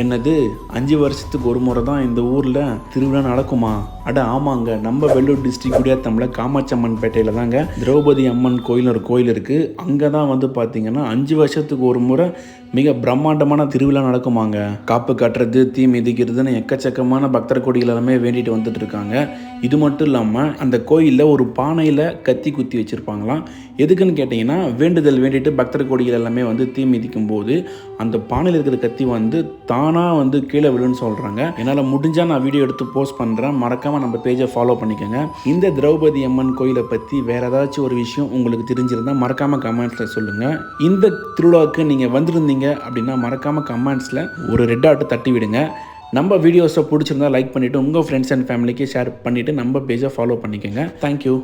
என்னது 5 வருஷத்துக்கு ஒரு முறை தான் இந்த ஊரில் திருவிழா நடக்குமா? அட ஆமாங்க, நம்ம வெள்ளூர் டிஸ்ட்ரிக்ட் குடியாத்தமில் காமாட்சி அம்மன் பேட்டையில் தாங்க திரௌபதி அம்மன் கோயில் ஒரு கோயில் இருக்குது. அங்கே தான் வந்து பார்த்திங்கன்னா 5 வருஷத்துக்கு ஒரு முறை மிக பிரம்மாண்டமான திருவிழா நடக்குமாங்க. காப்பு கட்டுறது, தீ மிதிக்கிறதுன்னு எக்கச்சக்கமான பக்தர் கொடிகள் எல்லாமே வேண்டிட்டு வந்துட்டு இருக்காங்க. இது மட்டும் இல்லாமல் அந்த கோயிலில் ஒரு பானையில் கத்தி குத்தி வச்சுருப்பாங்களாம். எதுக்குன்னு கேட்டிங்கன்னா, வேண்டுதல் வேண்டிட்டு பக்தர் கொடிகள் எல்லாமே வந்து தீ மிதிக்கும் போது அந்த பானையில் இருக்கிற கத்தி வந்து தானாக வந்து கீழே விழுன்னு சொல்கிறாங்க. என்னால் முடிஞ்சால் நான் வீடியோ எடுத்து போஸ்ட் பண்ணுறேன். மறக்காமல் நம்ம பேஜை ஃபாலோ பண்ணிக்கோங்க. இந்த திரௌபதி அம்மன் கோயிலை பற்றி வேறு ஏதாச்சும் ஒரு விஷயம் உங்களுக்கு தெரிஞ்சிருந்தால் மறக்காமல் கமெண்ட்ஸில் சொல்லுங்கள். இந்த திருவிழாவுக்கு நீங்கள் வந்திருந்தீங்க அப்படின்னா மறக்காமல் கமெண்ட்ஸில் ஒரு ரெட் ஆர்ட் தட்டி விடுங்க. நம்ம வீடியோஸை பிடிச்சிருந்தா லைக் பண்ணிவிட்டு உங்கள் ஃப்ரெண்ட்ஸ் அண்ட் ஃபேமிலிக்கு ஷேர் பண்ணிவிட்டு நம்ம பேஜை ஃபாலோ பண்ணிக்கோங்க. தேங்க்யூ.